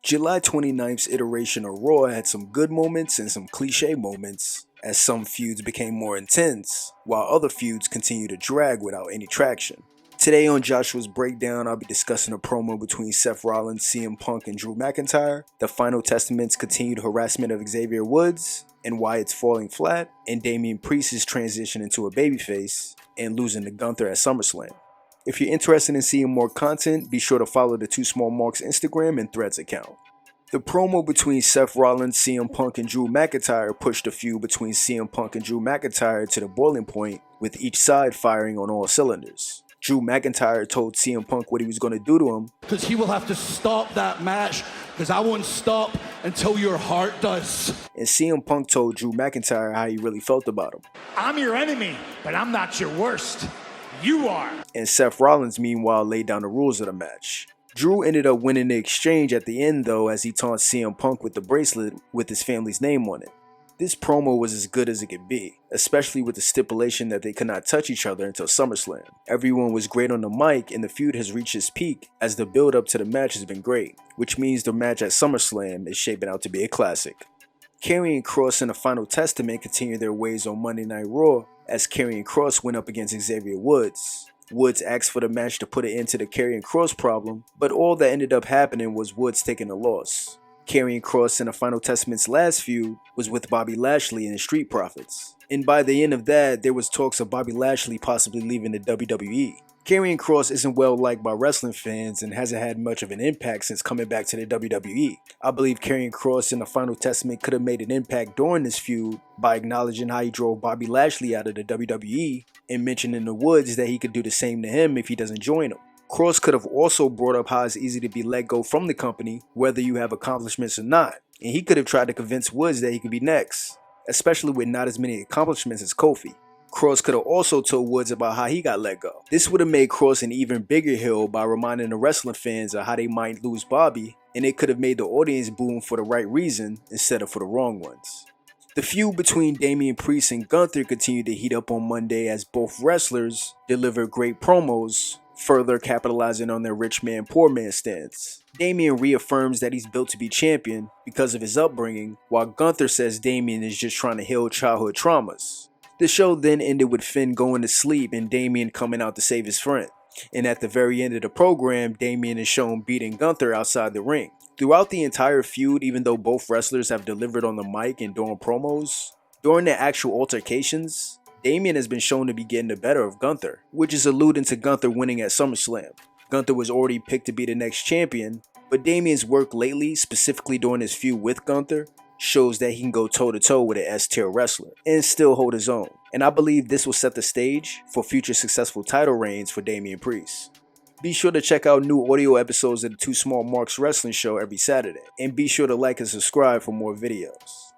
July 29th's iteration of Raw had some good moments and some cliche moments, as some feuds became more intense, while other feuds continued to drag without any traction. Today on Joshua's Breakdown, I'll be discussing a promo between Seth Rollins, CM Punk, and Drew McIntyre, the Final Testament's continued harassment of Xavier Woods, and why it's falling flat, and Damian Priest's transition into a babyface, and losing to Gunther at SummerSlam. If you're interested in seeing more content, be sure to follow the Two Small Marks Instagram and Threads account. The promo between Seth Rollins, CM Punk, and Drew McIntyre pushed the feud between CM Punk and Drew McIntyre to the boiling point, with each side firing on all cylinders. Drew McIntyre told CM Punk what he was going to do to him, because he will have to stop that match, because I won't stop until your heart does. And CM Punk told Drew McIntyre how he really felt about him. I'm your enemy, but I'm not your worst. You are. And Seth Rollins meanwhile laid down the rules of the match. Drew ended up winning the exchange at the end though, as he taunted CM Punk with the bracelet with his family's name on it. This promo was as good as it could be, especially with the stipulation that they could not touch each other until SummerSlam. Everyone was great on the mic, and the feud has reached its peak as the build up to the match has been great, which means the match at SummerSlam is shaping out to be a classic. Karrion Kross and the Final Testament continued their ways on Monday Night Raw as Karrion Kross went up against Xavier Woods. Woods asked for the match to put an end to the Karrion Kross problem, but all that ended up happening was Woods taking the loss. Karrion Kross in the Final Testament's last feud was with Bobby Lashley and the Street Profits, and by the end of that, there was talks of Bobby Lashley possibly leaving the WWE. Karrion Kross isn't well liked by wrestling fans and hasn't had much of an impact since coming back to the WWE. I believe Karrion Kross in the Final Testament could have made an impact during this feud by acknowledging how he drove Bobby Lashley out of the WWE and mentioning to Woods that he could do the same to him if he doesn't join him. Kross could have also brought up how it's easy to be let go from the company, whether you have accomplishments or not, and he could have tried to convince Woods that he could be next, especially with not as many accomplishments as Kofi. Kross could have also told Woods about how he got let go. This would have made Kross an even bigger heel by reminding the wrestling fans of how they might lose Bobby, and it could have made the audience boom for the right reason instead of for the wrong ones. The feud between Damian Priest and Gunther continued to heat up on Monday as both wrestlers delivered great promos, further capitalizing on their rich man poor man stance. Damian reaffirms that he's built to be champion because of his upbringing, while Gunther says Damian is just trying to heal childhood traumas. The show then ended with Finn going to sleep and Damian coming out to save his friend. And at the very end of the program, Damian is shown beating Gunther outside the ring. Throughout the entire feud, even though both wrestlers have delivered on the mic and during promos, during the actual altercations, Damian has been shown to be getting the better of Gunther, which is alluding to Gunther winning at SummerSlam. Gunther was already picked to be the next champion, but Damian's work lately, specifically during his feud with Gunther, shows that he can go toe-to-toe with an S-tier wrestler and still hold his own. And I believe this will set the stage for future successful title reigns for Damian Priest. Be sure to check out new audio episodes of the Two Small Marks Wrestling Show every Saturday, and be sure to like and subscribe for more videos.